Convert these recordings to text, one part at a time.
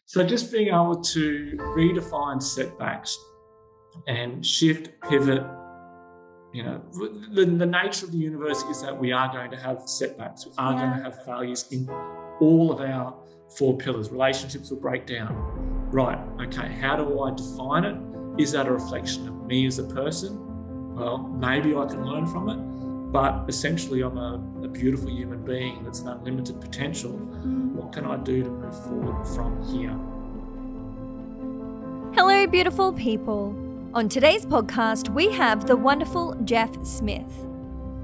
So just being able to redefine setbacks and shift, pivot. The nature of the universe is that we are going to have setbacks. We are going to have failures in all of our 4 pillars. Relationships will break down. Right, okay, how do I define it? Is that a reflection of me as a person? Well, maybe I can learn from it, but essentially I'm a beautiful human being that's an unlimited potential. What can I do to move forward from here? Hello, beautiful people. On today's podcast, we have the wonderful Geoff Smith.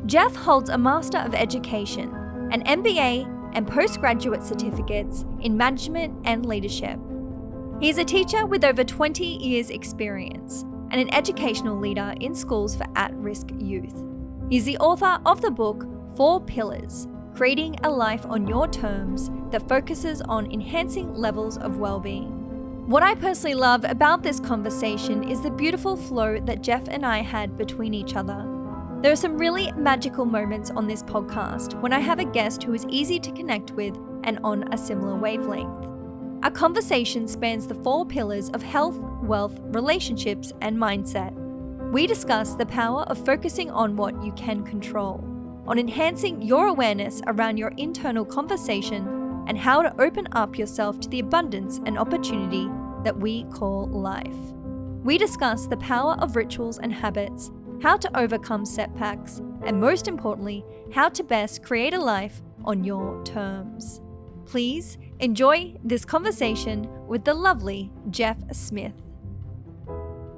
Geoff holds a Master of Education, an MBA, and postgraduate certificates in management and leadership. He is a teacher with over 20 years' experience and an educational leader in schools for at-risk youth. He is the author of the book 4 Pillars, Creating a Life on Your Terms, that focuses on enhancing levels of well-being. What I personally love about this conversation is the beautiful flow that Geoff and I had between each other. There are some really magical moments on this podcast when I have a guest who is easy to connect with and on a similar wavelength. Our conversation spans the 4 pillars of health, wealth, relationships, and mindset. We discuss the power of focusing on what you can control, on enhancing your awareness around your internal conversation, and how to open up yourself to the abundance and opportunity that we call life. We discuss the power of rituals and habits, how to overcome setbacks, and most importantly, how to best create a life on your terms. Please enjoy this conversation with the lovely Geoff Smith.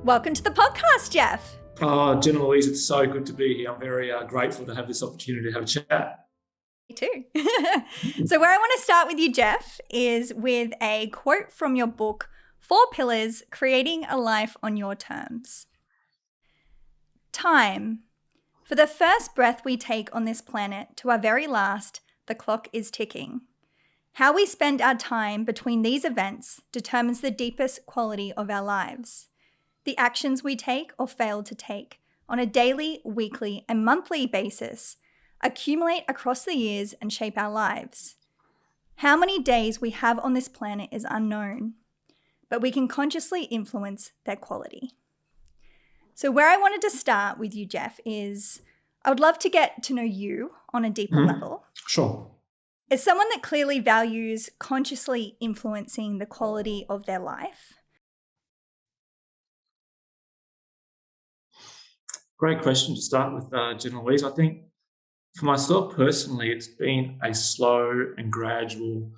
Welcome to the podcast, Geoff. Oh, Jennah-Louise, it's so good to be here. I'm very grateful to have this opportunity to have a chat. Me too. So where I want to start with you, Geoff, is with a quote from your book, 4 Pillars, Creating a Life on Your Terms. Time. For the first breath we take on this planet to our very last, the clock is ticking. How we spend our time between these events determines the deepest quality of our lives. The actions we take or fail to take on a daily, weekly, and monthly basis accumulate across the years and shape our lives. How many days we have on this planet is unknown, but we can consciously influence their quality. So where I wanted to start with you, Geoff, is I would love to get to know you on a deeper level. Sure. As someone that clearly values consciously influencing the quality of their life. Great question to start with, Jennah-Louise. I think for myself personally, it's been a slow and gradual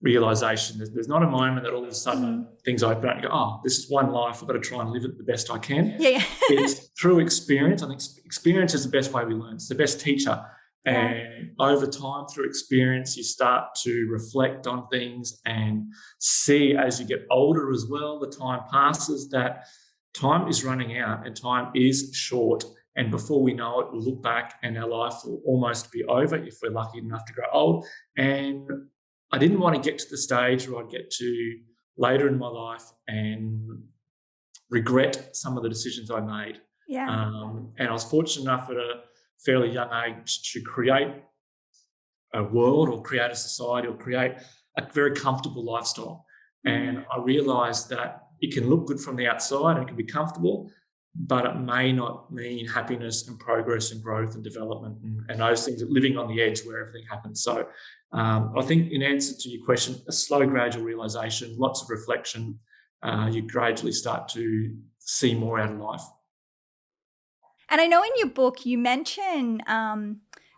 realization. There's not a moment that all of a sudden things open up and you go, oh, this is one life, I've got to try and live it the best I can. Yeah. It's through experience. I think experience is the best way we learn. It's the best teacher. And over time, through experience, you start to reflect on things and see as you get older as well, the time passes, that time is running out and time is short. And before we know it, we'll look back and our life will almost be over if we're lucky enough to grow old. And I didn't want to get to the stage where I'd get to later in my life and regret some of the decisions I made. Yeah. And I was fortunate enough at a fairly young age to create a world or create a society or create a very comfortable lifestyle. And I realised that it can look good from the outside and it can be comfortable, but it may not mean happiness and progress and growth and development and those things, living on the edge where everything happens. So I think in answer to your question, a slow, gradual realisation, lots of reflection, you gradually start to see more out of life. And I know in your book you mention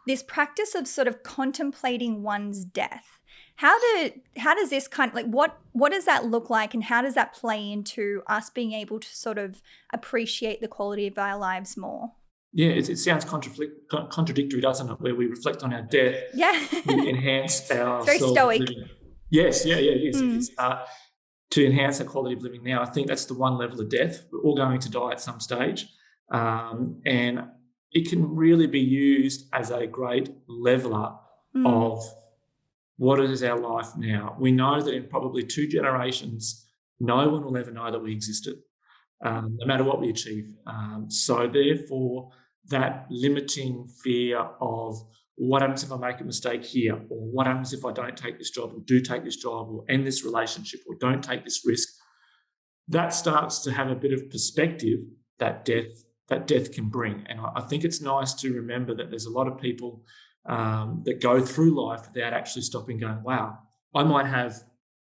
this practice of sort of contemplating one's death. How does this kind of what does that look like, and how does that play into us being able to sort of appreciate the quality of our lives more? Yeah, it sounds contradictory, doesn't it? Where we reflect on our death, we enhance our very stoic. Living. Yes, it is. To enhance our quality of living now, I think that's the one level of death. We're all going to die at some stage, and it can really be used as a great leveler of what is our life now. We know that in probably 2 generations, no one will ever know that we existed, no matter what we achieve. So therefore, that limiting fear of what happens if I make a mistake here? Or what happens if I don't take this job or do take this job or end this relationship or don't take this risk? That starts to have a bit of perspective that death can bring. And I think it's nice to remember that there's a lot of people that go through life without actually stopping going, wow, I might have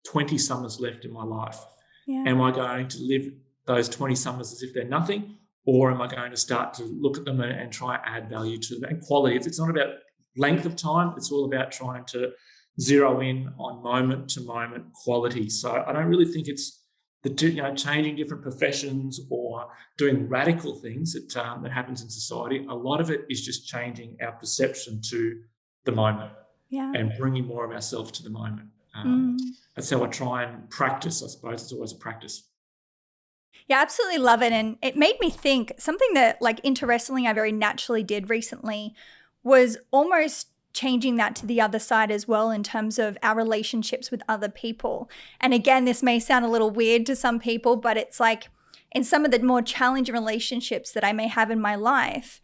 20 summers left in my life. Yeah. Am I going to live those 20 summers as if they're nothing? Or am I going to start to look at them and try and add value to them? And quality, it's not about length of time. It's all about trying to zero in on moment to moment quality. So I don't really think it's changing different professions or doing radical things that happens in society. A lot of it is just changing our perception to the moment and bringing more of ourselves to the moment. That's how I try and practice, I suppose. It's always a practice. Yeah, absolutely love it. And it made me think something that, like, interestingly, I very naturally did recently was almost changing that to the other side as well in terms of our relationships with other people. And again, this may sound a little weird to some people, but it's like in some of the more challenging relationships that I may have in my life,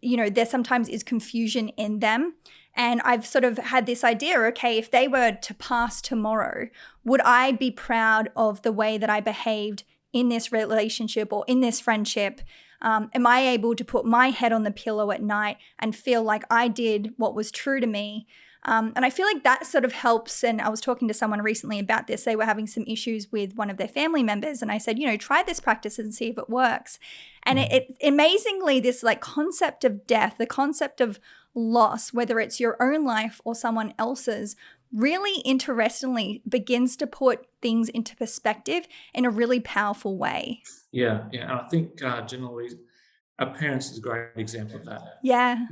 there sometimes is confusion in them. And I've sort of had this idea, okay, if they were to pass tomorrow, would I be proud of the way that I behaved in this relationship or in this friendship? Am I able to put my head on the pillow at night and feel like I did what was true to me? And I feel like that sort of helps. And I was talking to someone recently about this. They were having some issues with one of their family members. And I said, try this practice and see if it works. And it amazingly, this like concept of death, the concept of loss, whether it's your own life or someone else's, really interestingly begins to put things into perspective in a really powerful way. Yeah. And I think, Jennah-Louise, our parents is a great example of that. Yeah.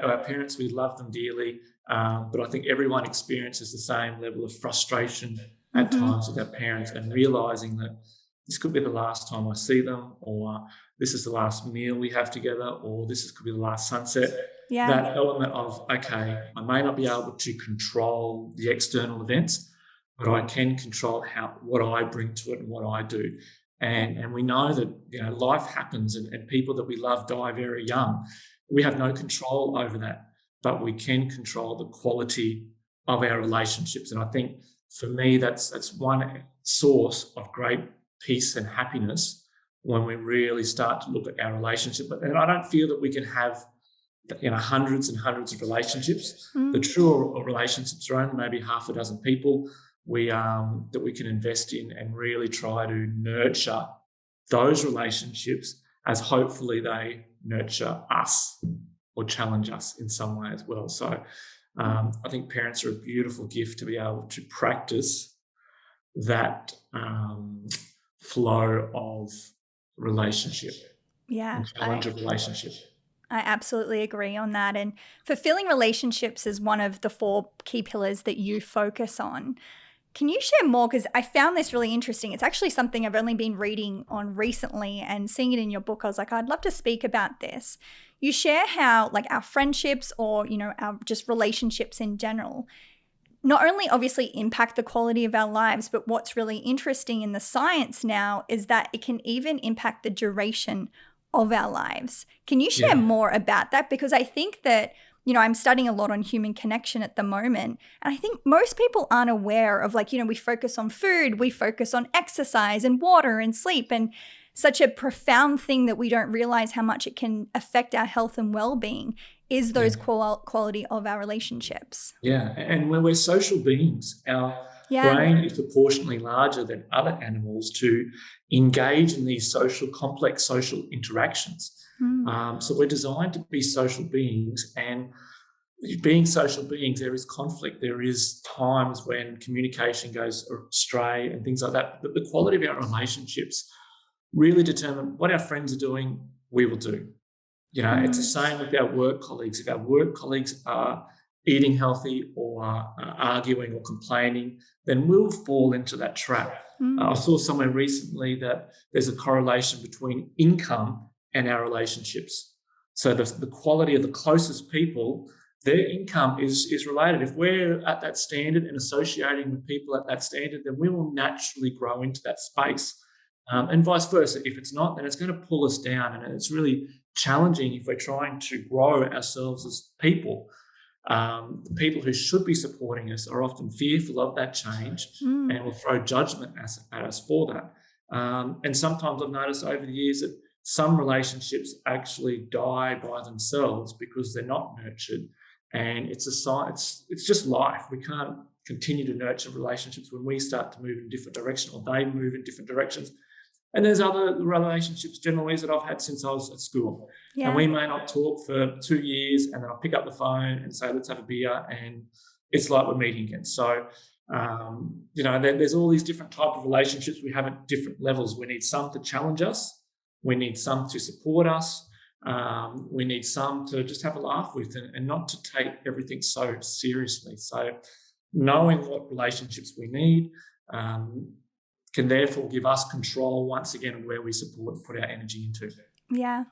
Our parents, we love them dearly, but I think everyone experiences the same level of frustration at times with our parents, and realising that this could be the last time I see them, or this is the last meal we have together, or could be the last sunset. Yeah. That element of, okay, I may not be able to control the external events, but I can control what I bring to it and what I do. And we know that life happens and people that we love die very young. We have no control over that, but we can control the quality of our relationships. And I think for me, that's one source of great peace and happiness when we really start to look at our relationship. And I don't feel that we can have hundreds and hundreds of relationships. The true relationships are only maybe half a dozen people that we can invest in and really try to nurture those relationships as hopefully they nurture us or challenge us in some way as well. So I think parents are a beautiful gift to be able to practice that flow of relationship. Yeah. Challenge of relationship. I absolutely agree on that. And fulfilling relationships is one of the 4 key pillars that you focus on. Can you share more? Because I found this really interesting. It's actually something I've only been reading on recently, and seeing it in your book, I was like, I'd love to speak about this. You share how like our friendships or, our just relationships in general, not only obviously impact the quality of our lives, but what's really interesting in the science now is that it can even impact the duration of our lives. Can you share more about that? Because I think that, I'm studying a lot on human connection at the moment. And I think most people aren't aware of we focus on food, we focus on exercise and water and sleep, and such a profound thing that we don't realize how much it can affect our health and well-being is those quality of our relationships. Yeah. And when we're social beings, our brain is proportionally larger than other animals to engage in these complex social interactions. So we're designed to be social beings, and being social beings, there is conflict. There is times when communication goes astray and things like that. But the quality of our relationships really determine what our friends are doing, we will do. It's the same with our work colleagues. If our work colleagues are eating healthy or arguing or complaining, then we'll fall into that trap. I saw somewhere recently that there's a correlation between income and our relationships. So the quality of the closest people, their income is related. If we're at that standard and associating with people at that standard, then we will naturally grow into that space. And vice versa. If it's not, then it's going to pull us down. And it's really challenging if we're trying to grow ourselves as people. The people who should be supporting us are often fearful of that change and will throw judgment at us for that. And sometimes I've noticed over the years that some relationships actually die by themselves because they're not nurtured. And it's a sign, it's just life. We can't continue to nurture relationships when we start to move in a different direction or they move in different directions. And there's other relationships, Jennah-Louise, that I've had since I was at school. And we may not talk for 2 years, and then I'll pick up the phone and say, let's have a beer, and it's like we're meeting again. So, there's all these different type of relationships we have at different levels. We need some to challenge us. We need some to support us. We need some to just have a laugh with and not to take everything so seriously. So knowing what relationships we need can therefore give us control once again of where we support and put our energy into. Yeah.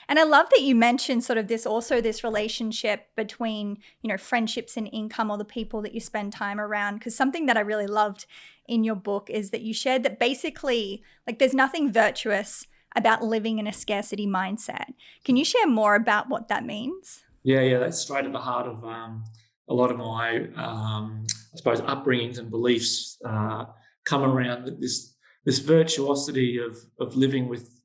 And I love that you mentioned sort of this relationship between, friendships and income, or the people that you spend time around. Because something that I really loved in your book is that you shared that basically, like, there's nothing virtuous about living in a scarcity mindset. Can you share more about what that means? Yeah, that's straight at the heart of a lot of my, I suppose, upbringings and beliefs come around this virtuosity of living with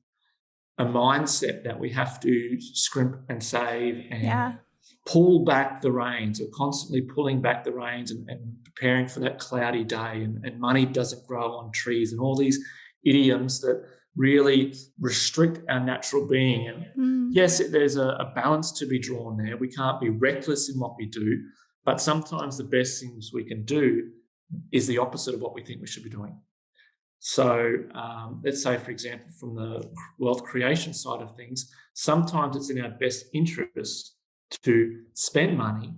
a mindset that we have to scrimp and save and pull back the reins. We're constantly pulling back the reins and preparing for that cloudy day, and money doesn't grow on trees, and all these idioms that really restrict our natural being. And yes, there's a balance to be drawn there. We can't be reckless in what we do, but sometimes the best things we can do is the opposite of what we think we should be doing. So let's say, for example, from the wealth creation side of things, sometimes it's in our best interest to spend money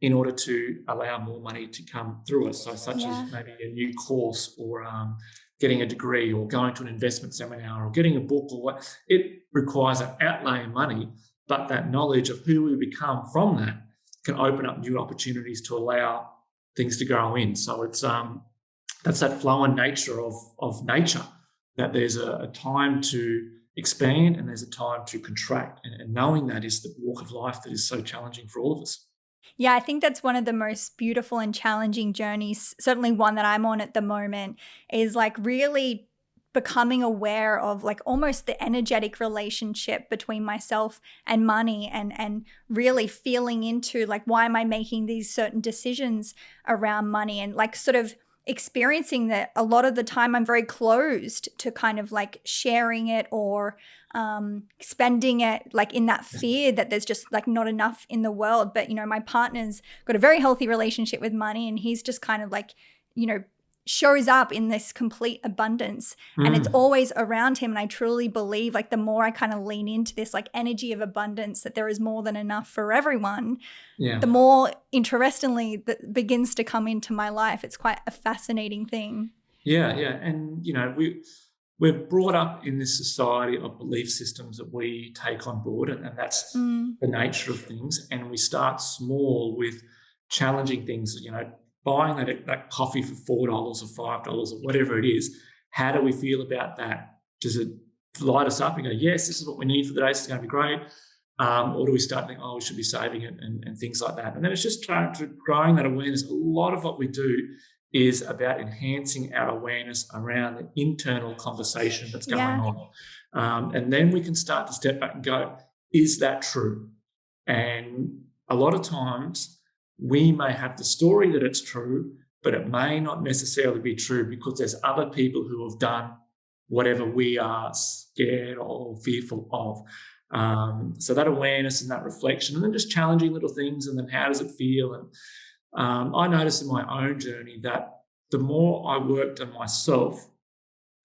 in order to allow more money to come through us. So such as maybe a new course, or getting a degree, or going to an investment seminar, or getting a book, or what. It requires an outlay of money, but that knowledge of who we become from that can open up new opportunities to allow things to grow in. So it's that's that flow and nature of nature, that there's a time to expand and there's a time to contract. And knowing that is the walk of life that is so challenging for all of us. Yeah, I think that's one of the most beautiful and challenging journeys, certainly one that I'm on at the moment, is like really becoming aware of like almost the energetic relationship between myself and money, and really feeling into like, why am I making these certain decisions around money, and like sort of experiencing that a lot of the time I'm very closed to kind of like sharing it or spending it, like in that fear that there's just like not enough in the world. But, my partner's got a very healthy relationship with money, and he's just kind of like, shows up in this complete abundance and it's always around him. And I truly believe like the more I kind of lean into this like energy of abundance, that there is more than enough for everyone, the more interestingly that begins to come into my life. It's quite a fascinating thing. Yeah. And, we're brought up in this society of belief systems that we take on board, and that's the nature of things. And we start small with challenging things, buying that coffee for $4 or $5 or whatever it is. How do we feel about that? Does it light us up and go, yes, this is what we need for the day, it's going to be great? Or do we start thinking, we should be saving it and things like that? And then it's just growing that awareness. A lot of what we do is about enhancing our awareness around the internal conversation that's going on. And then we can start to step back and go, is that true? And a lot of times we may have the story that it's true, but it may not necessarily be true because there's other people who have done whatever we are scared or fearful of. So that awareness and that reflection, and then just challenging little things, and then how does it feel? And I noticed in my own journey that the more I worked on myself,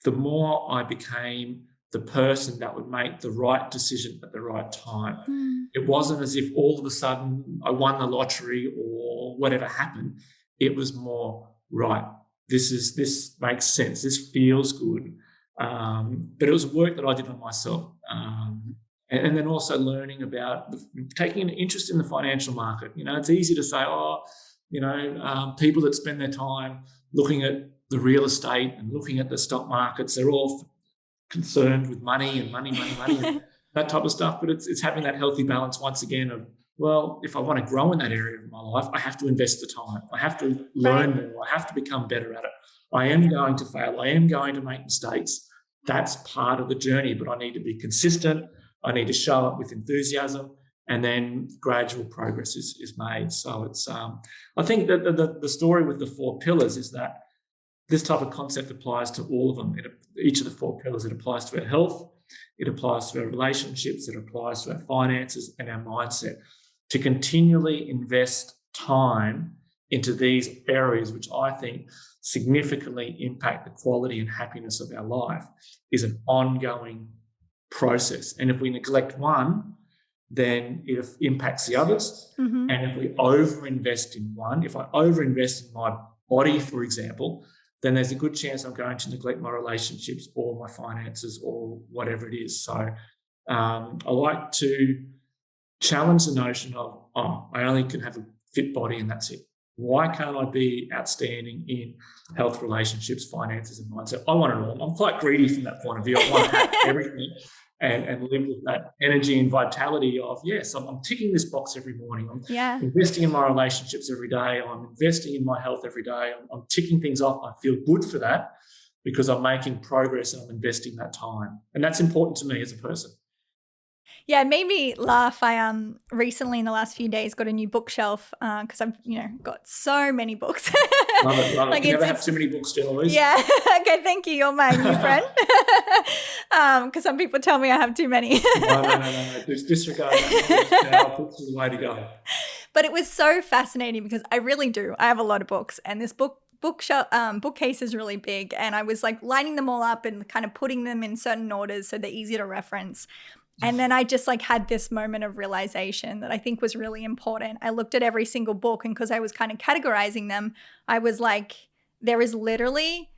the more I became the person that would make the right decision at the right time. It wasn't as if all of a sudden I won the lottery or whatever happened. It was more, right, this makes sense, this feels good. But it was work that I did on myself. And then also learning about taking an interest in the financial market. It's easy to say, people that spend their time looking at the real estate and looking at the stock markets, they're all concerned with money and money and that type of stuff. But it's having that healthy balance once again of Well, if I want to grow in that area of my life, I have to invest the time. I have to learn more. I have to become better at it. I am going to fail. I am going to make mistakes. That's part of the journey, but I need to be consistent. I need to show up with enthusiasm, and then gradual progress is made. So it's, I think that the story with the 4 pillars is that this type of concept applies to all of them. Each of the 4 pillars, it applies to our health, it applies to our relationships, it applies to our finances and our mindset. To continually invest time into these areas, which I think significantly impact the quality and happiness of our life, is an ongoing process. And if we neglect one, then it impacts the others. Mm-hmm. And if we overinvest in one, if I overinvest in my body, for example, then there's a good chance I'm going to neglect my relationships or my finances or whatever it is. So I like to challenge the notion of, I only can have a fit body and that's it. Why can't I be outstanding in health, relationships, finances, and mindset? I want it all. I'm quite greedy from that point of view. I want to have everything and live with that energy and vitality of, yes, I'm ticking this box every morning. I'm investing in my relationships every day. I'm investing in my health every day. I'm ticking things off. I feel good for that because I'm making progress and I'm investing that time. And that's important to me as a person. Yeah, it made me laugh. I recently in the last few days got a new bookshelf because I've got so many books. Love it. Like you never have too many books, Jennah-Louise. Yeah. Okay, thank you. You're my new friend. Because some people tell me I have too many. No. Disregard that. Now, books is the way to go. But it was so fascinating because I really do. I have a lot of books, and this bookcase is really big, and I was like lining them all up and kind of putting them in certain orders so they're easy to reference. And then I just like had this moment of realization that I think was really important. I looked at every single book, and because I was kind of categorizing them, I was like, there is literally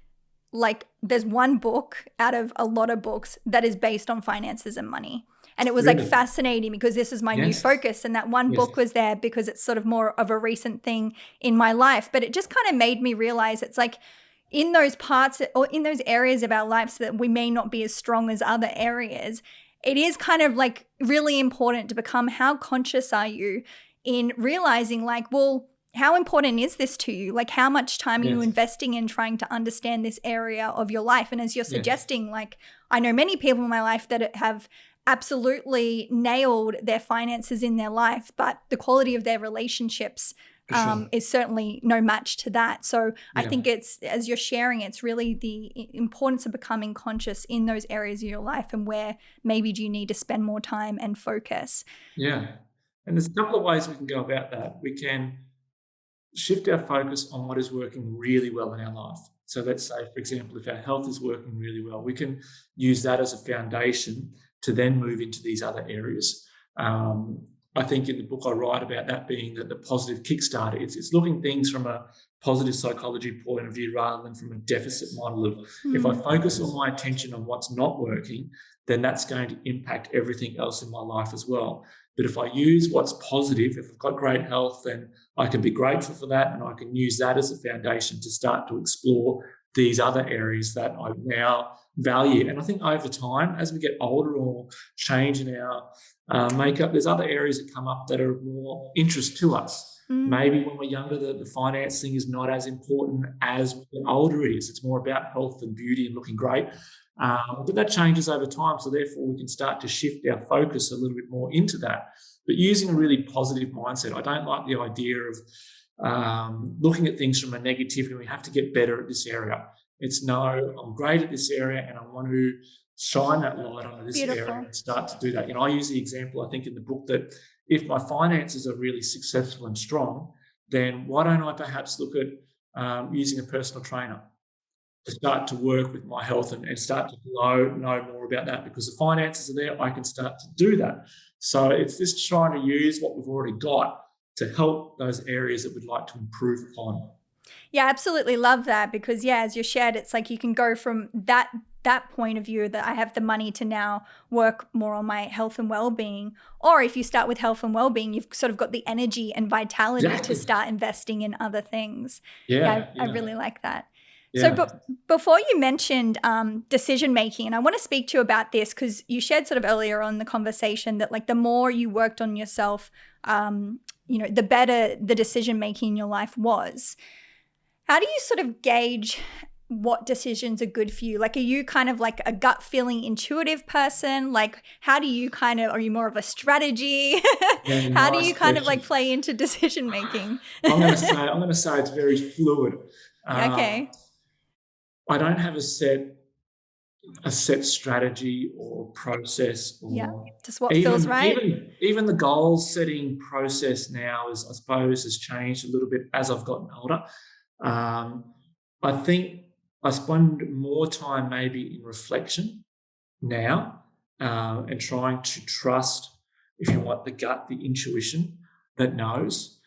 like, there's one book out of a lot of books that is based on finances and money. And it was like fascinating because this is my new focus. And that one book was there because it's sort of more of a recent thing in my life. But it just kind of made me realize it's like, in those parts or in those areas of our lives that we may not be as strong as other areas, it is kind of like really important to become, how conscious are you in realizing like, well, how important is this to you? Like how much time are you investing in trying to understand this area of your life? And as you're suggesting, like I know many people in my life that have absolutely nailed their finances in their life, but the quality of their relationships is certainly no match to that. So I think it's, as you're sharing, it's really the importance of becoming conscious in those areas of your life and where maybe do you need to spend more time and focus. Yeah. And there's a couple of ways we can go about that. We can shift our focus on what is working really well in our life. So let's say, for example, if our health is working really well, we can use that as a foundation to then move into these other areas. I think in the book I write about that being the positive kickstarter. It's looking at things from a positive psychology point of view rather than from a deficit model of if I focus all my attention on what's not working, then that's going to impact everything else in my life as well. But if I use what's positive, if I've got great health, then I can be grateful for that and I can use that as a foundation to start to explore these other areas that I now value. And I think over time, as we get older or change in our makeup, there's other areas that come up that are more interest to us. Maybe when we're younger, the finance thing is not as important as when we're older it is. It's more about health and beauty and looking great. But that changes over time. So therefore, we can start to shift our focus a little bit more into that. But using a really positive mindset. I don't like the idea of looking at things from a negativity. We have to get better at this area. It's no, I'm great at this area and I want to shine that light onto this area and start to do that. I use the example, I think, in the book that if my finances are really successful and strong, then why don't I perhaps look at using a personal trainer to start to work with my health and start to know more about that, because the finances are there, I can start to do that. So it's just trying to use what we've already got to help those areas that we'd like to improve upon. Yeah, absolutely love that because, as you shared, it's like you can go from that point of view that I have the money to now work more on my health and well-being. Or if you start with health and well-being, you've sort of got the energy and vitality to start investing in other things. I really like that. So Yeah. before you mentioned decision making, and I want to speak to you about this because you shared sort of earlier on in the conversation that like the more you worked on yourself, the better the decision making in your life was. How do you sort of gauge what decisions are good for you? Like, are you kind of like a gut feeling intuitive person? Like, how do you are you more of a strategy? Yeah, How do nice you kind of like question. play into decision making? I'm going to say it's very fluid. Yeah, Um, okay. I don't have a set strategy or process, Yeah. or Just what feels right. even the goal setting process now is, I suppose, has changed a little bit as I've gotten older. I think I spend more time maybe in reflection now, and trying to trust, if you want, the gut, the intuition that knows.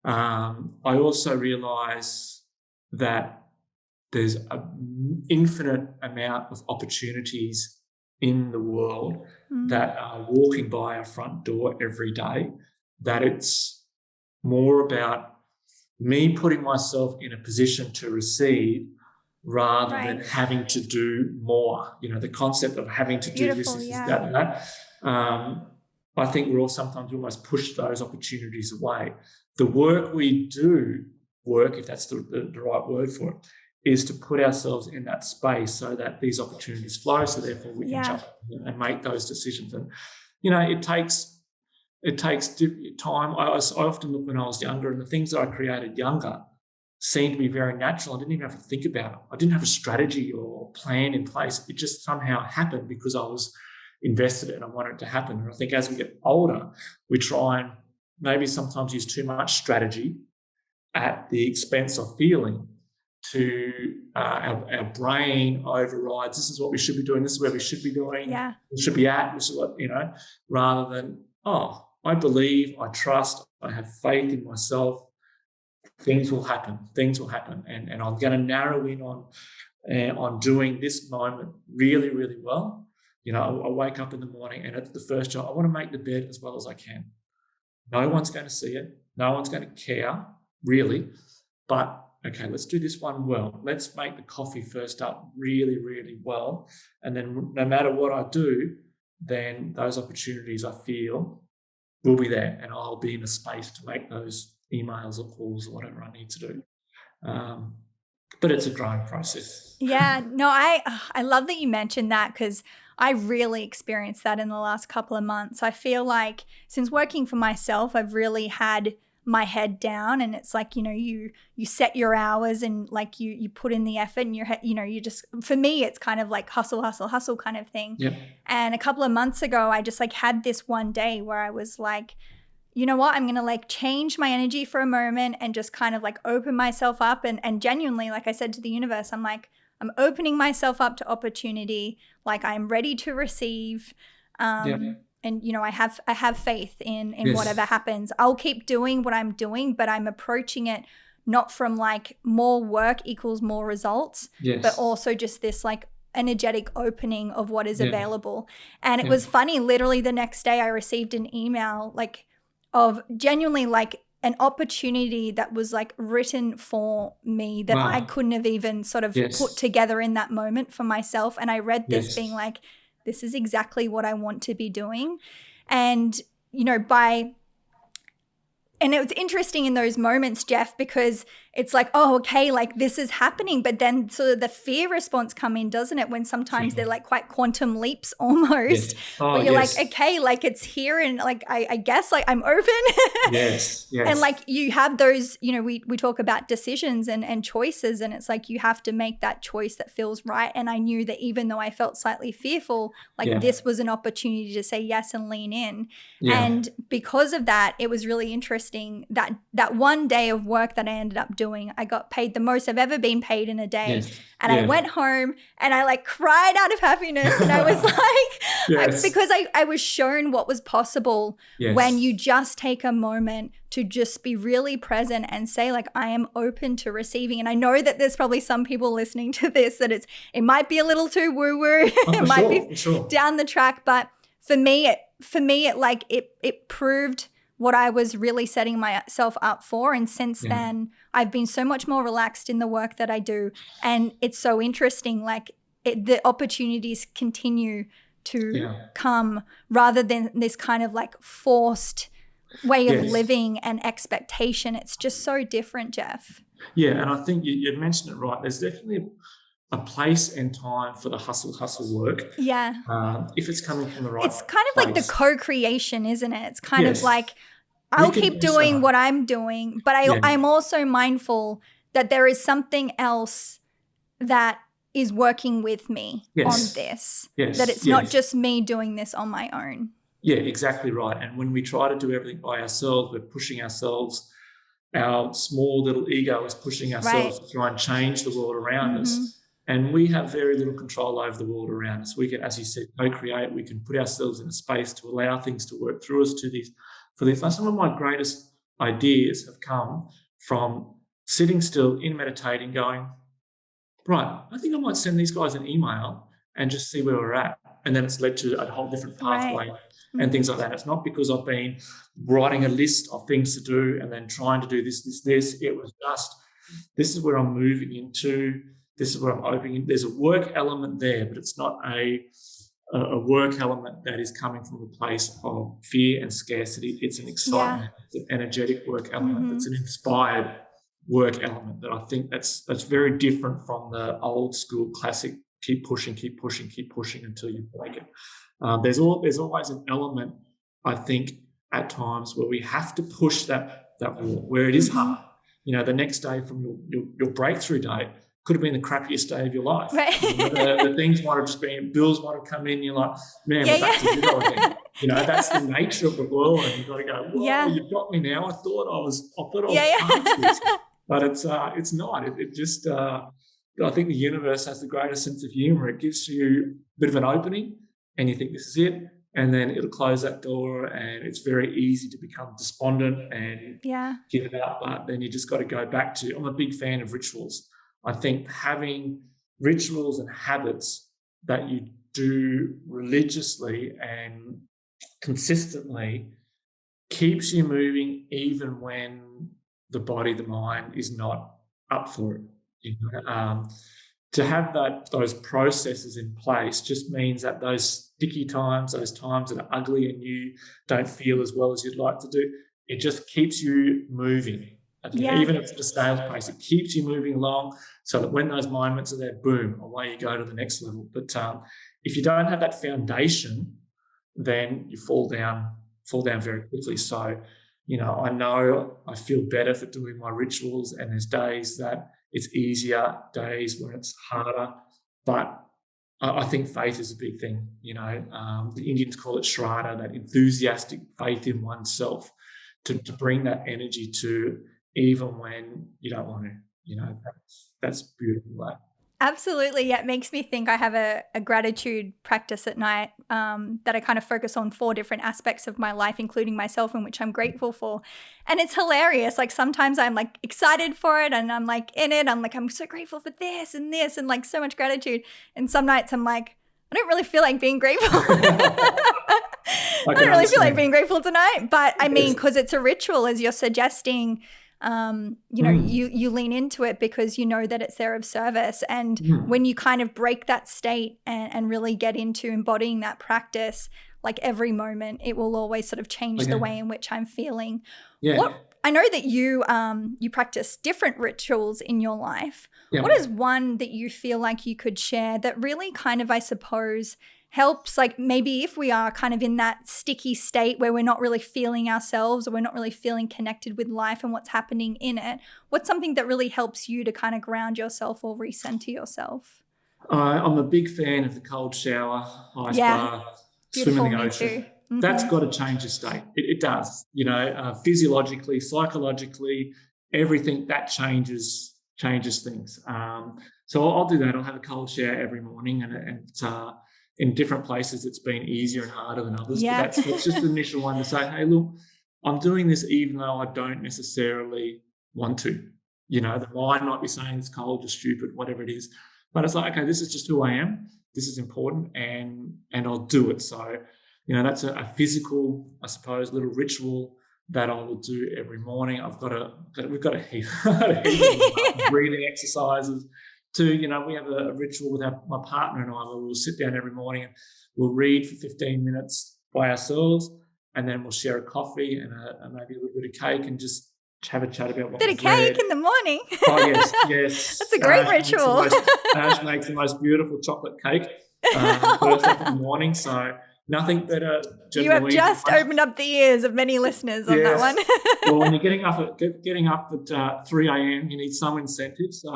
I also realise that there's an infinite amount of opportunities in the world that are walking by our front door every day, that it's more about me putting myself in a position to receive rather than Right. having to do more. The concept of having to do Beautiful. this, Yeah. that, and that. I think we're all sometimes almost push those opportunities away. The work we do, if that's the right word for it, is to put ourselves in that space so that these opportunities flow, so therefore we can jump and make those decisions. And, it takes time. I often look when I was younger, and the things that I created younger seemed to be very natural. I didn't even have to think about it. I didn't have a strategy or plan in place. It just somehow happened because I was invested and I wanted it to happen. And I think as we get older, we try and maybe sometimes use too much strategy at the expense of feeling. Our brain overrides, this is what we should be doing, this is where we should be doing, we should be at, this is what, rather than, I believe, I trust, I have faith in myself, things will happen, and I'm going to narrow in on doing this moment really, really well. I wake up in the morning and it's the first job, I want to make the bed as well as I can. No one's going to see it, no one's going to care, really, but okay, let's do this one well. Let's make the coffee first up really, really well. And then no matter what I do, then those opportunities I feel will be there, and I'll be in a space to make those emails or calls or whatever I need to do. But it's a growing process. Yeah, no, I love that you mentioned that because I really experienced that in the last couple of months. I feel like since working for myself, I've really had my head down, and it's like, you set your hours and like you put in the effort, and you just, for me, it's kind of like hustle kind of thing. Yep. And a couple of months ago, I just like had this one day where I was like, you know what, I'm going to like change my energy for a moment and just kind of like open myself up, and genuinely, like I said to the universe, I'm like, I'm opening myself up to opportunity. Like I'm ready to receive. And, I have faith in Yes. whatever happens. I'll keep doing what I'm doing, but I'm approaching it not from like more work equals more results, Yes. but also just this like energetic opening of what is available. And it was funny, literally the next day I received an email like of genuinely like an opportunity that was like written for me that I couldn't have even sort of put together in that moment for myself. And I read this being like, this is exactly what I want to be doing. And, and it was interesting in those moments, Geoff, because it's like, oh, okay, like this is happening. But then sort of the fear response come in, doesn't it? When sometimes they're like quite quantum leaps almost. Where you're like, okay, like it's here, and like, I guess like I'm open. Yes. And like you have those, we talk about decisions and choices, and it's like you have to make that choice that feels right. And I knew that even though I felt slightly fearful, like this was an opportunity to say yes and lean in. And because of that, it was really interesting that one day of work that I ended up doing, I got paid the most I've ever been paid in a day. And I went home and I like cried out of happiness. And I was like, because I was shown what was possible when you just take a moment to just be really present and say like, I am open to receiving. And I know that there's probably some people listening to this that it might be a little too woo-woo. It might be down the track. But for me, it proved what I was really setting myself up for. And since then, I've been so much more relaxed in the work that I do. And it's so interesting, like the opportunities continue to come rather than this kind of like forced way of living and expectation. It's just so different, Geoff. Yeah, and I think you mentioned it right. There's definitely a place and time for the hustle work. Yeah. If it's coming from the right It's kind of place. like the co-creation, isn't it? It's kind of like I'll keep doing what I'm doing, but I'm also mindful that there is something else that is working with me on this. That it's not just me doing this on my own. Yeah, exactly right. And when we try to do everything by ourselves, we're pushing ourselves. Our small little ego is pushing ourselves to try and change the world around us. And we have very little control over the world around us. We can, as you said, co-create. We can put ourselves in a space to allow things to work through us for these. Some of my greatest ideas have come from sitting still in meditating, going, right, I think I might send these guys an email and just see where we're at. And then it's led to a whole different pathway and things like that. It's not because I've been writing a list of things to do and then trying to do this. It was just, this is where I'm moving into. This is where I'm opening. There's a work element there, but it's not a work element that is coming from a place of fear and scarcity. It's an excitement, it's an energetic work element. It's an inspired work element that I think that's very different from the old school classic keep pushing until you break it. There's always an element, I think, at times where we have to push that wall, where it is hard. You know, the next day from your breakthrough day could have been the crappiest day of your life. Right. You know, the things might have just been, bills might have come in, you're like, man, we're back to zero again. You know, that's the nature of the world, and you've got to go, whoa, you've got me now. I thought I was past this. But it's not. It just I think the universe has the greatest sense of humor. It gives you a bit of an opening and you think this is it, and then it'll close that door, and it's very easy to become despondent and give it up. But then you just got to go back to, I'm a big fan of rituals. I think having rituals and habits that you do religiously and consistently keeps you moving even when the body, the mind is not up for it. You know? To have those processes in place just means that those sticky times, those times that are ugly and you don't feel as well as you'd like to do, it just keeps you moving. Even if it's at a snail's pace, it keeps you moving along so that when those moments are there, boom, away you go to the next level. But if you don't have that foundation, then you fall down very quickly. So, you know I feel better for doing my rituals, and there's days that it's easier, days when it's harder. But I think faith is a big thing. You know, the Indians call it Shraddha, that enthusiastic faith in oneself to bring that energy to even when you don't want to. You know, that's beautiful. Absolutely. Yeah, it makes me think I have a gratitude practice at night that I kind of focus on 4 different aspects of my life, including myself, in which I'm grateful for. And it's hilarious. Like sometimes I'm like excited for it and I'm like in it. I'm like, I'm so grateful for this and like so much gratitude. And some nights I'm like, I don't really feel like being grateful. I don't really feel like being grateful tonight. But I mean, because it's a ritual, as you're suggesting, you know, you lean into it because you know that it's there of service. And when you kind of break that state and really get into embodying that practice, like every moment, it will always sort of change the way in which I'm feeling. I know that you practice different rituals in your life. What is one that you feel like you could share that really kind of, I suppose, helps, like maybe if we are kind of in that sticky state where we're not really feeling ourselves or we're not really feeling connected with life and what's happening in it, what's something that really helps you to kind of ground yourself or recenter yourself? I'm a big fan of the cold shower, ice bath, swim in the ocean. That's got to change your state. It does. You know, physiologically, psychologically, everything that changes things. So I'll do that. I'll have a cold shower every morning, and in different places, it's been easier and harder than others. But that's just the initial one to say, hey, look, I'm doing this even though I don't necessarily want to. You know, the mind might be saying it's cold, you're stupid, whatever it is. But it's like, okay, this is just who I am. This is important, and I'll do it. So, you know, that's a physical, I suppose, little ritual that I will do every morning. We've got a heap of breathing exercises. Too, we have a ritual with my partner and I where we'll sit down every morning and we'll read for 15 minutes by ourselves, and then we'll share a coffee and maybe a little bit of cake and just have a chat about what bit of cake in the morning. Oh, yes. That's a great ritual. Ash makes the most beautiful chocolate cake first up in the morning. So nothing better. You have just opened up the ears of many listeners on that one. Well, when you're getting up at 3 a.m., you need some incentive. So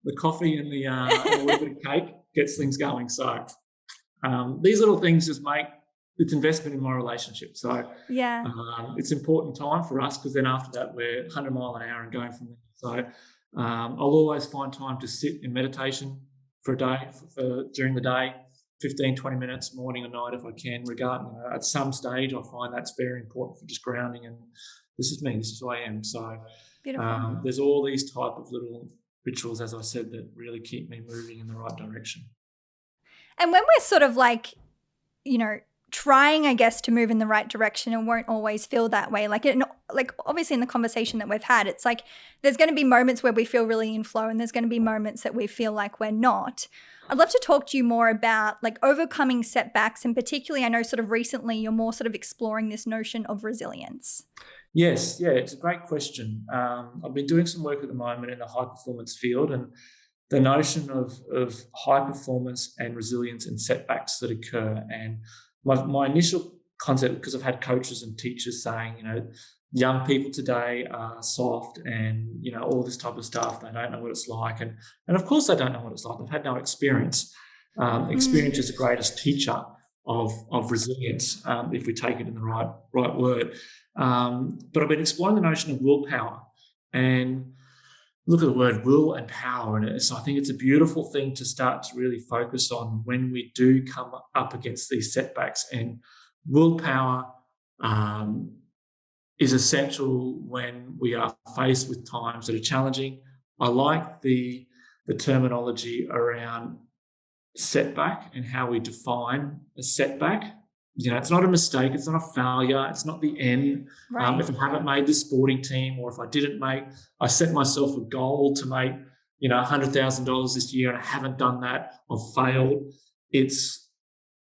the coffee and a little bit of cake gets things going. So these little things just make it's investment in my relationship. So it's important time for us, because then after that we're 100 mile an hour and going from there. So I'll always find time to sit in meditation for a day, during the day, 15, 20 minutes, morning or night if I can. Regarding at some stage I find that's very important for just grounding, and this is me, this is who I am. So there's all these type of little rituals, as I said, that really keep me moving in the right direction. And when we're sort of like, trying, I guess, to move in the right direction and won't always feel that way. Like obviously in the conversation that we've had, it's like there's going to be moments where we feel really in flow and there's going to be moments that we feel like we're not. I'd love to talk to you more about like overcoming setbacks, and particularly I know sort of recently you're more sort of exploring this notion of resilience. Yes, it's a great question. I've been doing some work at the moment in the high performance field, and the notion of high performance and resilience and setbacks that occur. And my initial concept, because I've had coaches and teachers saying, young people today are soft and, all this type of stuff. They don't know what it's like. And of course they don't know what it's like. They've had no experience. Experience is the greatest teacher of resilience, if we take it in the right word. But I've been exploring the notion of willpower, and look at the word will and power in it. So I think it's a beautiful thing to start to really focus on when we do come up against these setbacks. And willpower is essential when we are faced with times that are challenging. I like the terminology around setback and how we define a setback. It's not a mistake, it's not a failure, it's not the end. Right. If I haven't made the sporting team, or if I set myself a goal to make, $100,000 this year and I haven't done that, I've failed.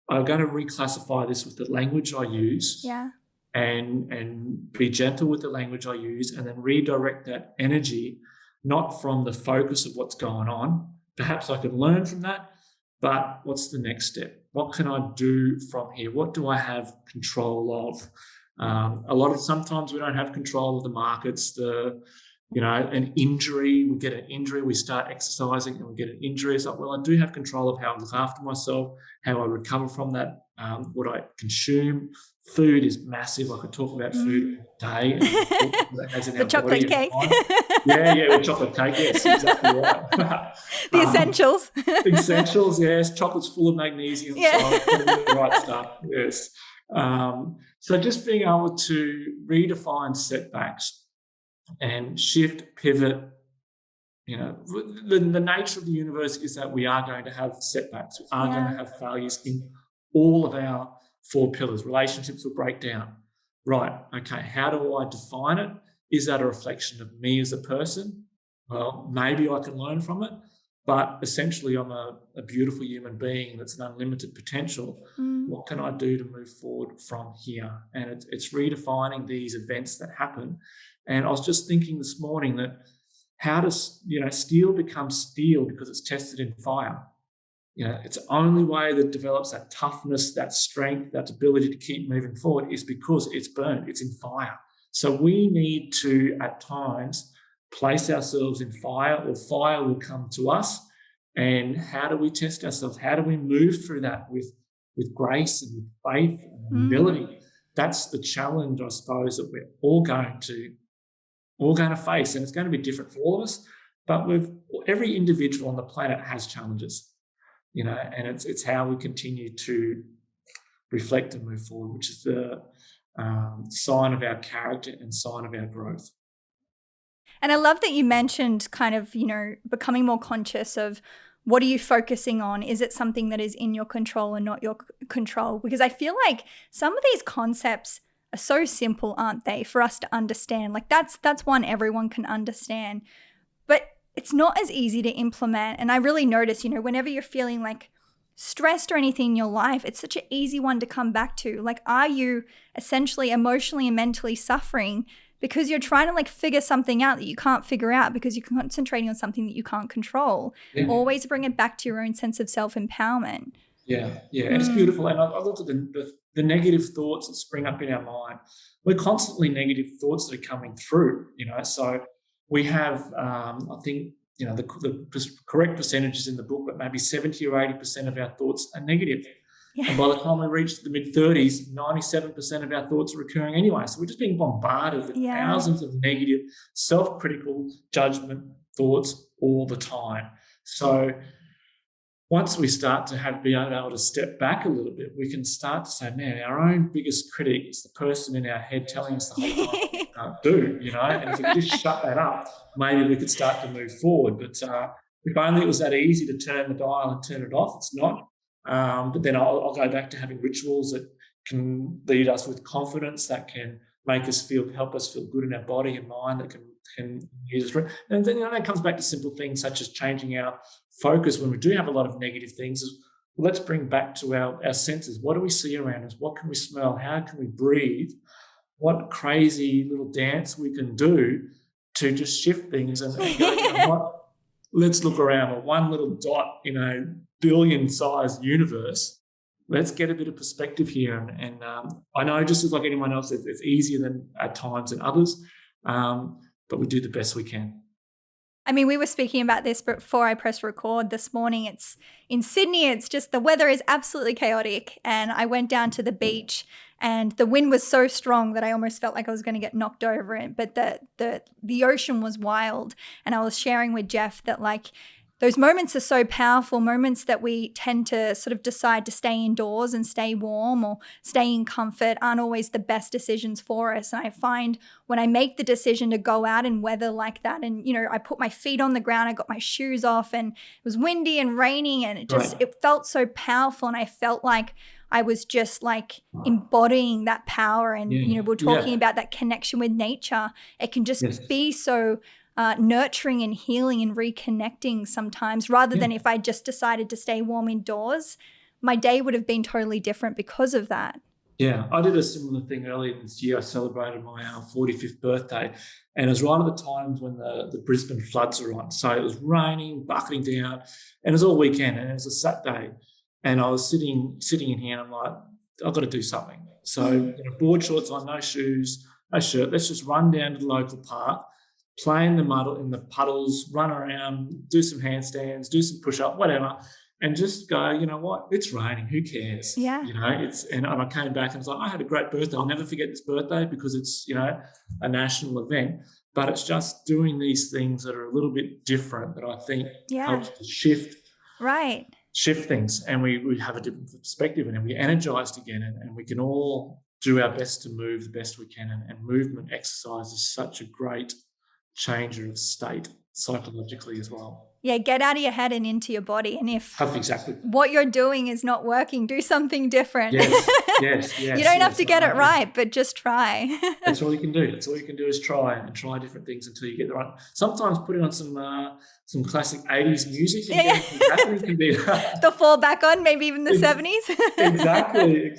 I'm going to reclassify this with the language I use. Yeah. And be gentle with the language I use, and then redirect that energy, not from the focus of what's going on. Perhaps I could learn from that, but what's the next step? What can I do from here? What do I have control of? Sometimes we don't have control of the markets. An injury, we get an injury, we start exercising and we get an injury. It's like, well, I do have control of how I look after myself, how I recover from that, what I consume. Food is massive. I could talk about food all day. The chocolate cake. With chocolate cake, yes, exactly right. The essentials. Essentials, yes. Chocolate's full of magnesium, so the right stuff, yes. So just being able to redefine setbacks and shift, pivot. The nature of the universe is that we are going to have setbacks. We are going to have failures in all of our 4 pillars. Relationships will break down. Right, okay, how do I define it? Is that a reflection of me as a person? Well, maybe I can learn from it, but essentially I'm a beautiful human being that's an unlimited potential. What can I do to move forward from here? And it's redefining these events that happen. And I was just thinking this morning that how does steel become steel? Because it's tested in fire. It's the only way that develops that toughness, that strength, that ability to keep moving forward is because it's burnt, it's in fire. So we need to, at times, place ourselves in fire, or fire will come to us. And how do we test ourselves? How do we move through that with grace and with faith and humility? That's the challenge, I suppose, that we're all going to face. And it's going to be different for all of us. But every individual on the planet has challenges. And it's how we continue to reflect and move forward, which is the sign of our character and sign of our growth. And I love that you mentioned kind of, becoming more conscious of what are you focusing on? Is it something that is in your control and not your control? Because I feel like some of these concepts are so simple, aren't they, for us to understand? Like that's one everyone can understand. But it's not as easy to implement. And I really notice, whenever you're feeling like stressed or anything in your life, it's such an easy one to come back to. Like, are you essentially emotionally and mentally suffering because you're trying to like figure something out that you can't figure out because you're concentrating on something that you can't control? Yeah. Always bring it back to your own sense of self-empowerment. Yeah. And it's beautiful. And I looked at the negative thoughts that spring up in our mind. We're constantly negative thoughts that are coming through, so we have, I think, the correct percentages in the book, but maybe 70 or 80% of our thoughts are negative. Yeah. And by the time we reach the mid-30s, 97% of our thoughts are recurring anyway. So we're just being bombarded with thousands of negative, self-critical judgment thoughts all the time. So once we start to be able to step back a little bit, we can start to say, man, our own biggest critic is the person in our head telling us the whole time what we can't do, And if we could just shut that up, maybe we could start to move forward. But if only it was that easy to turn the dial and turn it off, it's not. But then I'll go back to having rituals that can lead us with confidence, that can make us help us feel good in our body and mind, that can use it. And then that comes back to simple things such as changing our focus when we do have a lot of negative things. Let's bring back to our senses. What do we see around us? What can we smell? How can we breathe? What crazy little dance we can do to just shift things and go, let's look around. We're one little dot in a billion-sized universe. Let's get a bit of perspective here. And I know, just as like anyone else, it's easier than at times than others, but we do the best we can. I mean, we were speaking about this before I pressed record this morning. It's in Sydney. It's just the weather is absolutely chaotic. And I went down to the beach and the wind was so strong that I almost felt like I was going to get knocked over it. But the ocean was wild. And I was sharing with Geoff that like those moments are so powerful, moments that we tend to sort of decide to stay indoors and stay warm or stay in comfort aren't always the best decisions for us. And I find when I make the decision to go out in weather like that and, I put my feet on the ground, I got my shoes off and it was windy and raining and it felt so powerful. And I felt like I was just like embodying that power. And, we're talking about that connection with nature. It can just be so nurturing and healing and reconnecting sometimes, rather than if I just decided to stay warm indoors, my day would have been totally different because of that. Yeah, I did a similar thing earlier this year. I celebrated my 45th birthday, and it was right at the times when the Brisbane floods are on. So it was raining, bucketing down, and it was all weekend, and it was a Saturday. And I was sitting in here, and I'm like, I've got to do something. So board shorts on, no shoes, no shirt. Let's just run down to the local park, play in the puddles, run around, do some handstands, do some push-up, whatever, and just go, you know what, it's raining, who cares? Yeah. And I came back and was like, I had a great birthday. I'll never forget this birthday because it's, a national event. But it's just doing these things that are a little bit different that I think helps to shift things, and we have a different perspective, and then we're energized again, and we can all do our best to move the best we can. And movement exercise is such a great changer of state psychologically as well. Yeah, get out of your head and into your body. And if exactly what you're doing is not working, do something different. Yes. You don't have to get it right, but just try. That's all you can do. That's all you can do is try different things until you get the right. Sometimes put it on some classic 80s music. It can be the fall back on, maybe even the 70s. Exactly.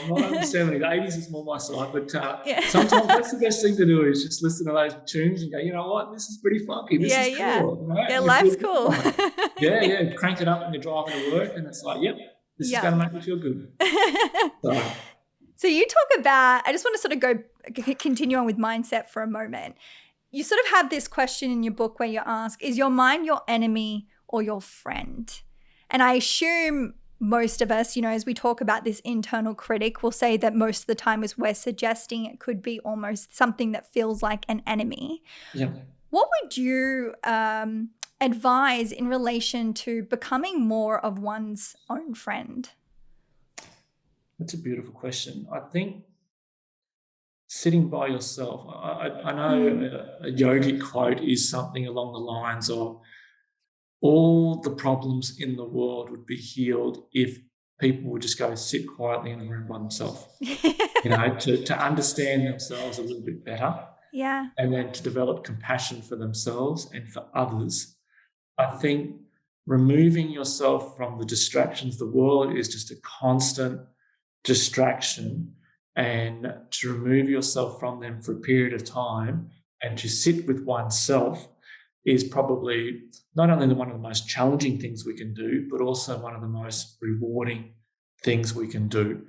Well, not only the 70s, the 80s is more my side, but sometimes that's the best thing to do is just listen to those tunes and go, you know what, this is pretty funky. This is cool. Right? Yeah, life's cool. Crank it up when you're driving to work, and it's like, this is going to make me feel good. So you talk about, I just want to sort of continue on with mindset for a moment. You sort of have this question in your book where you ask, is your mind your enemy or your friend? And I assume most of us, as we talk about this internal critic, will say that most of the time as we're suggesting it could be almost something that feels like an enemy. Yeah. What would you advise in relation to becoming more of one's own friend? That's a beautiful question. I think sitting by yourself, I know a yogic quote is something along the lines of, all the problems in the world would be healed if people will just go sit quietly in a room by themselves, to understand themselves a little bit better. Yeah. And then to develop compassion for themselves and for others. I think removing yourself from the distractions, the world is just a constant distraction, and to remove yourself from them for a period of time and to sit with oneself is probably not only one of the most challenging things we can do, but also one of the most rewarding things we can do,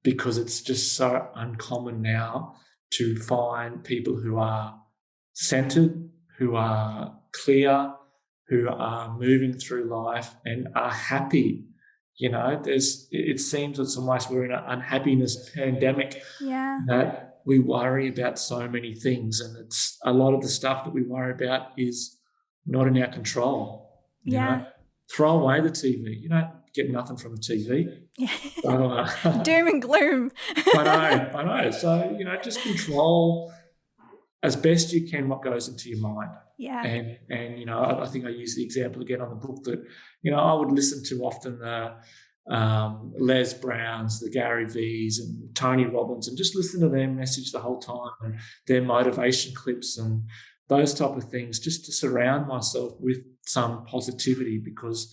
because it's just so uncommon now to find people who are centered, who are clear, who are moving through life and are happy. It seems it's almost we're in an unhappiness pandemic. Yeah. That we worry about so many things, and it's a lot of the stuff that we worry about is not in our control. Yeah. Throw away the TV. You don't get nothing from the TV. Yeah. Doom and gloom. I know. So, just control as best you can what goes into your mind. Yeah. And I think I use the example again on the book that, I would listen to often the Les Browns, the Gary V's and Tony Robbins, and just listen to their message the whole time and their motivation clips and those type of things, just to surround myself with some positivity, because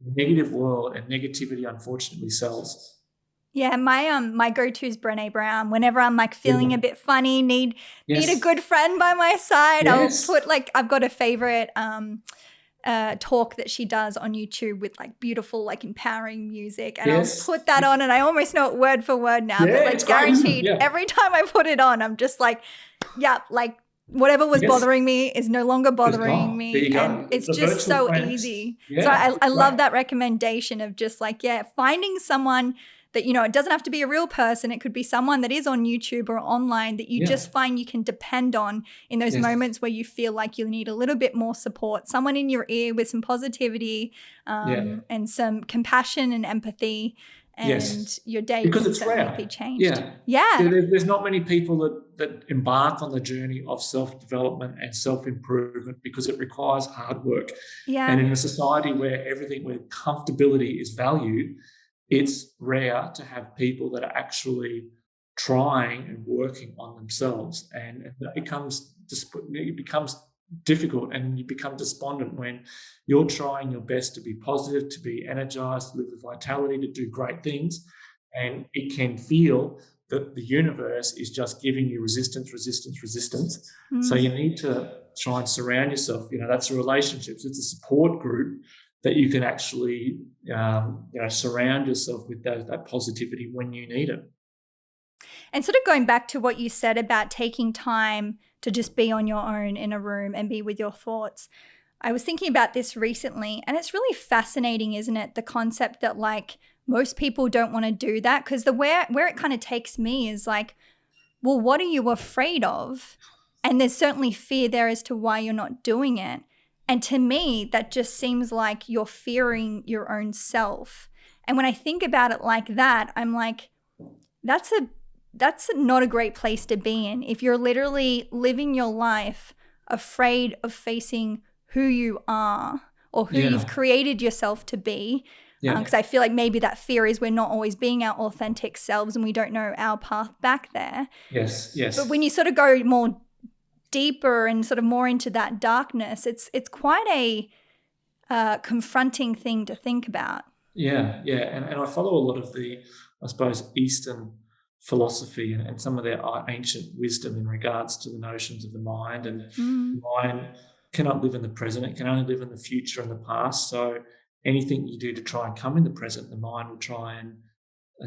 the negative world and negativity unfortunately sells. Yeah, my go-to is Brené Brown. Whenever I'm feeling a bit funny, need a good friend by my side, yes. I'll put I've got a favorite talk that she does on YouTube with beautiful empowering music, and I'll put that on, and I almost know it word for word now, but guaranteed every time I put it on, I'm just whatever was bothering me is no longer bothering me, and it's just so easy. So I love that recommendation of just finding someone that, it doesn't have to be a real person. It could be someone that is on YouTube or online that you just find you can depend on in those moments where you feel like you need a little bit more support, someone in your ear with some positivity and some compassion and empathy, and your day because can it's certainly rare. be changed. There's not many people that embark on the journey of self-development and self-improvement, because it requires hard work. And in a society where comfortability is valued, it's rare to have people that are actually trying and working on themselves, and it becomes difficult, and you become despondent when you're trying your best to be positive, to be energized, to live with vitality, to do great things, and it can feel that the universe is just giving you resistance. So you need to try and surround yourself. That's the relationships. It's a support group that you can actually, surround yourself with that positivity when you need it. And sort of going back to what you said about taking time to just be on your own in a room and be with your thoughts, I was thinking about this recently, and it's really fascinating, isn't it? The concept that most people don't want to do that, because where it kind of takes me is well, what are you afraid of? And there's certainly fear there as to why you're not doing it. And to me, that just seems like you're fearing your own self. And when I think about it like that, I'm that's not a great place to be in. If you're literally living your life afraid of facing who you are or who you've created yourself to be, because I feel maybe that fear is we're not always being our authentic selves and we don't know our path back there. Yes. But when you sort of go more deeper and sort of more into that darkness, it's quite a confronting thing to think about. And I follow a lot of the, I suppose, Eastern philosophy and some of their ancient wisdom in regards to the notions of the mind, and the mind cannot live in the present, it can only live in the future and the past. So anything you do to try and come in the present, the mind will try and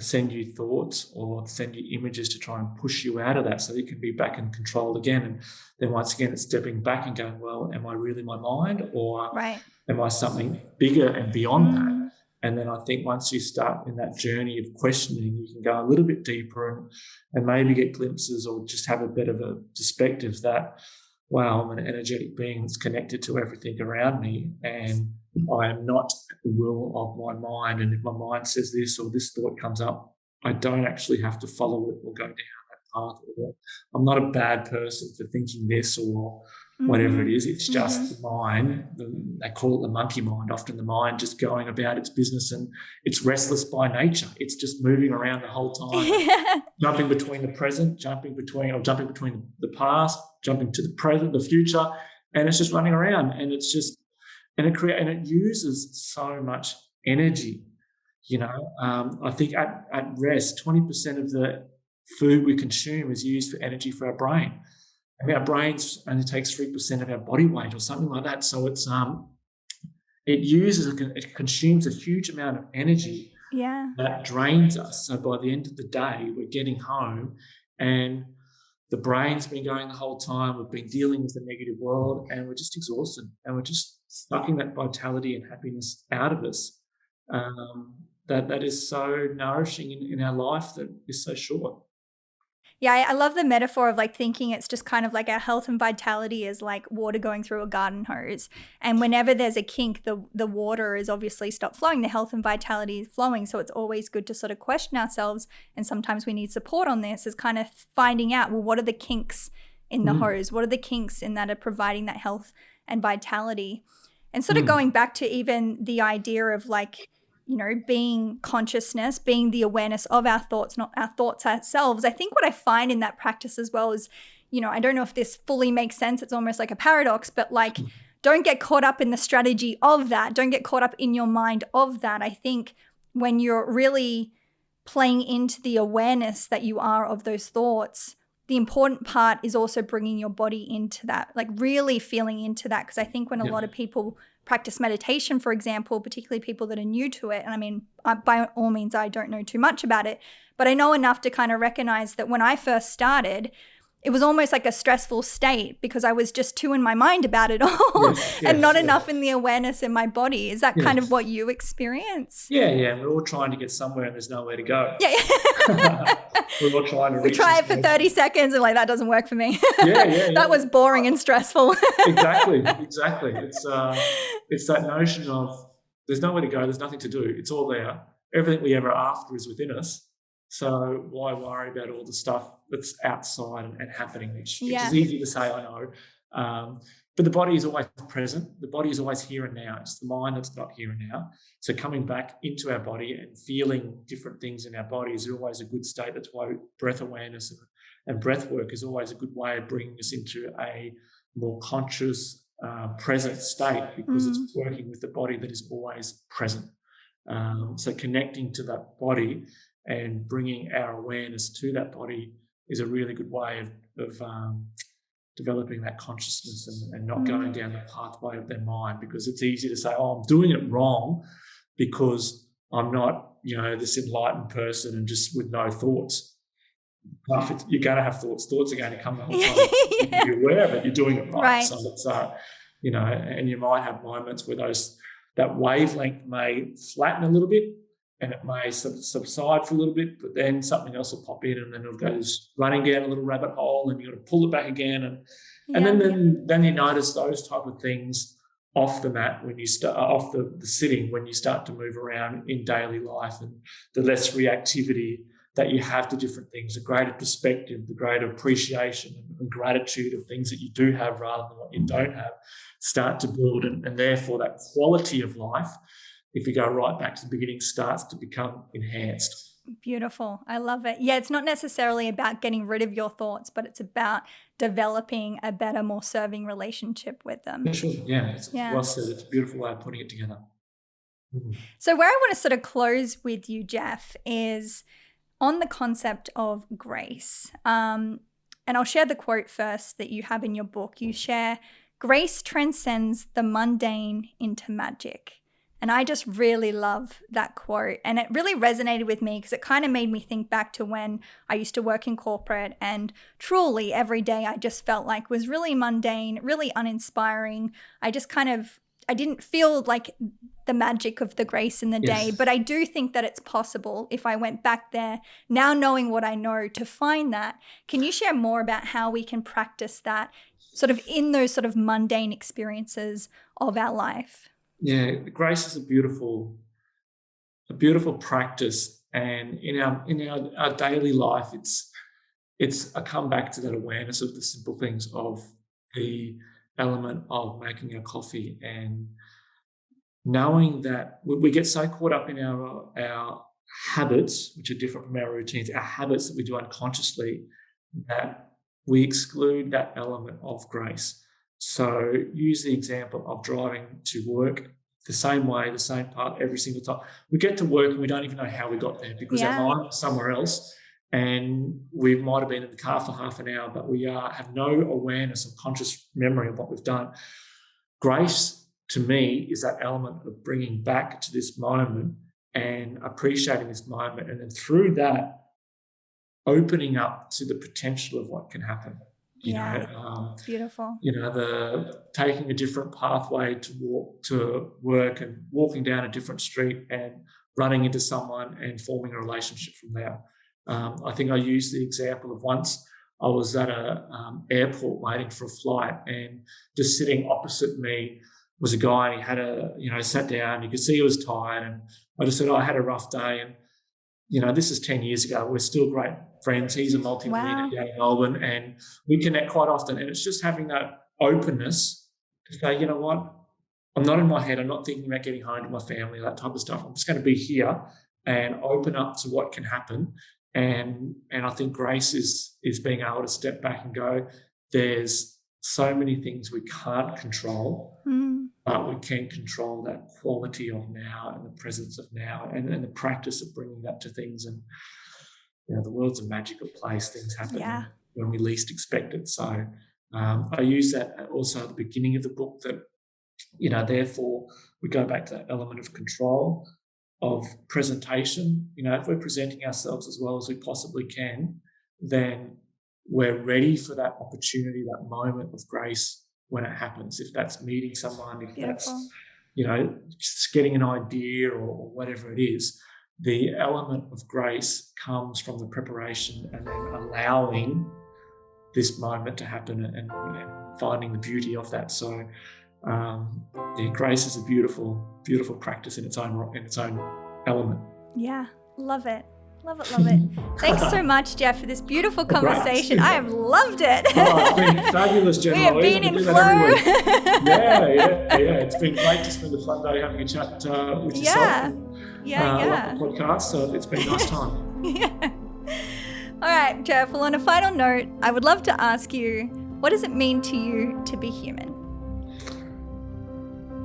send you thoughts or send you images to try and push you out of that so that you can be back in control again. And then once again, it's stepping back and going, well, am I really my mind, or am I something bigger and beyond that? And then I think once you start in that journey of questioning, you can go a little bit deeper and maybe get glimpses or just have a bit of a perspective that, wow, I'm an energetic being that's connected to everything around me, and I am not at the will of my mind. And if my mind says this or this thought comes up, I don't actually have to follow it or go down that path. Or I'm not a bad person for thinking this, or whatever it is. It's just the mind. They call it the monkey mind. Often the mind just going about its business, and it's restless by nature. It's just moving around the whole time, jumping between the present, jumping between the past, jumping to the present, the future, and it's just running around. And it's just, and it uses so much energy. I think at rest, 20% of the food we consume is used for energy for our brain. I mean, our brains only takes 3% of our body weight or something like that. So it's it consumes a huge amount of energy that drains us. So by the end of the day, we're getting home and the brain's been going the whole time. We've been dealing with the negative world and we're just exhausted and we're just sucking that vitality and happiness out of us. That is so nourishing in our life that is so short. Yeah, I love the metaphor of like thinking it's just kind of like our health and vitality is like water going through a garden hose. And whenever there's a kink, the water is obviously stopped flowing, the health and vitality is flowing. So it's always good to sort of question ourselves. And sometimes we need support on this, is kind of finding out, well, what are the kinks in the hose? What are the kinks in that are providing that health and vitality? And sort of going back to even the idea of like, being consciousness, being the awareness of our thoughts, not our thoughts ourselves. I think what I find in that practice as well is, I don't know if this fully makes sense. It's almost like a paradox, but like, don't get caught up in the strategy of that. Don't get caught up in your mind of that. I think when you're really playing into the awareness that you are of those thoughts, the important part is also bringing your body into that, like really feeling into that. Because I think when a lot of people practice meditation, for example, particularly people that are new to it, and I mean, by all means, I don't know too much about it, but I know enough to kind of recognize that when I first started, it was almost like a stressful state because I was just too in my mind about it all and not enough in the awareness in my body. Is that kind of what you experience? Yeah. We're all trying to get somewhere and there's nowhere to go. Yeah. We're all trying to we try it for 30 seconds and like, that doesn't work for me. That was boring and stressful. Exactly. It's that notion of there's nowhere to go, there's nothing to do. It's all there. Everything we ever after is within us. So why worry about all the stuff that's outside and happening, which is easy to say, I know. But the body is always present. The body is always here and now. It's the mind that's not here and now. So coming back into our body and feeling different things in our body is always a good state. That's why breath awareness and breath work is always a good way of bringing us into a more conscious, present state, because it's working with the body that is always present. So connecting to that body and bringing our awareness to that body is a really good way of developing that consciousness and not going down the pathway of their mind, because it's easy to say, oh, I'm doing it wrong because I'm not, this enlightened person and just with no thoughts. You're going to have thoughts. Thoughts are going to come the whole time. You're aware of it. You're doing it right. So it's, and you might have moments where that wavelength may flatten a little bit, and it may subside for a little bit, but then something else will pop in, and then it goes running down a little rabbit hole, and you've got to pull it back again, and then you notice those type of things off the mat when you start off the sitting, when you start to move around in daily life, and the less reactivity that you have to different things, the greater perspective, the greater appreciation and gratitude of things that you do have rather than what you don't have start to build, and therefore that quality of life, if you go right back to the beginning, starts to become enhanced. Beautiful. I love it. Yeah, it's not necessarily about getting rid of your thoughts, but it's about developing a better, more serving relationship with them. Yeah, sure. It's well said. It's a beautiful way of putting it together. So where I want to sort of close with you, Geoff, is on the concept of grace. And I'll share the quote first that you have in your book. You share, "Grace transcends the mundane into magic." And I just really love that quote. And it really resonated with me because it kind of made me think back to when I used to work in corporate, and truly every day I just felt like was really mundane, really uninspiring. I didn't feel like the magic of the grace in the day, but I do think that it's possible if I went back there, now knowing what I know, to find that. Can you share more about how we can practice that sort of in those sort of mundane experiences of our life? Yeah, grace is a beautiful practice, and in our daily life, it's I come back to that awareness of the simple things of the element of making our coffee and knowing that we get so caught up in our habits, which are different from our routines, our habits that we do unconsciously, that we exclude that element of grace. So use the example of driving to work the same way, the same path every single time. We get to work and we don't even know how we got there because our mind was somewhere else, and we might have been in the car for half an hour, but we have no awareness or conscious memory of what we've done. Grace, to me, is that element of bringing back to this moment and appreciating this moment, and then through that, opening up to the potential of what can happen. You know, beautiful. You know, the taking a different pathway to walk to work and walking down a different street and running into someone and forming a relationship from there. I think I used the example of once I was at a airport waiting for a flight, and just sitting opposite me was a guy, and he had sat down. You could see he was tired, and I just said, I had a rough day, and this is 10 years ago. We're still great friends. He's a multi-millionaire down in Melbourne, and we connect quite often. And it's just having that openness to say, you know what, I'm not in my head. I'm not thinking about getting home to my family, that type of stuff. I'm just going to be here and open up to what can happen. And I think grace is being able to step back and go, there's so many things we can't control, but we can control that quality of now and the presence of now, and the practice of bringing that to things. And the world's a magical place. Things happen when we least expect it. So I use that also at the beginning of the book, that therefore we go back to that element of control, of presentation. If we're presenting ourselves as well as we possibly can, then we're ready for that opportunity, that moment of grace when it happens. If that's meeting someone, if that's, just getting an idea or whatever it is, the element of grace comes from the preparation and then allowing this moment to happen and finding the beauty of that. So, grace is a beautiful, beautiful practice in its own element. Yeah, love it. Love it, love it. Thanks so much, Geoff, for this beautiful conversation. I have loved it. It's been fabulous, Jennah-Louise. We have been in flow. Yeah. It's been great to spend a fun day having a chat with yourself. I love the podcast, so it's been a nice time. Yeah. All right, Geoff, well, on a final note, I would love to ask you, what does it mean to you to be human?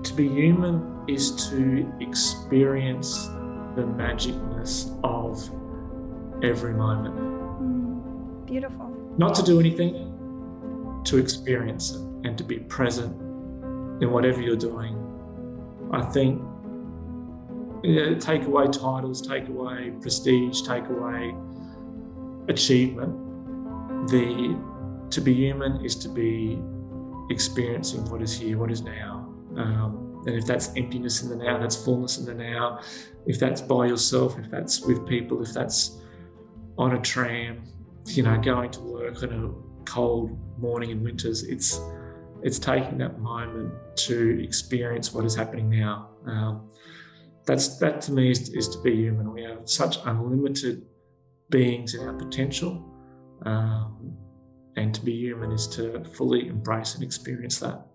To be human is to experience the magicness of every moment. Beautiful. Not to do anything, to experience it and to be present in whatever you're doing. I think take away titles, take away prestige, take away achievement. To be human is to be experiencing what is here, what is now. And if that's emptiness in the now, that's fullness in the now. If that's by yourself, if that's with people, if that's on a tram, going to work on a cold morning in winters, it's taking that moment to experience what is happening now. That to me is to be human. We have such unlimited beings in our potential, and to be human is to fully embrace and experience that.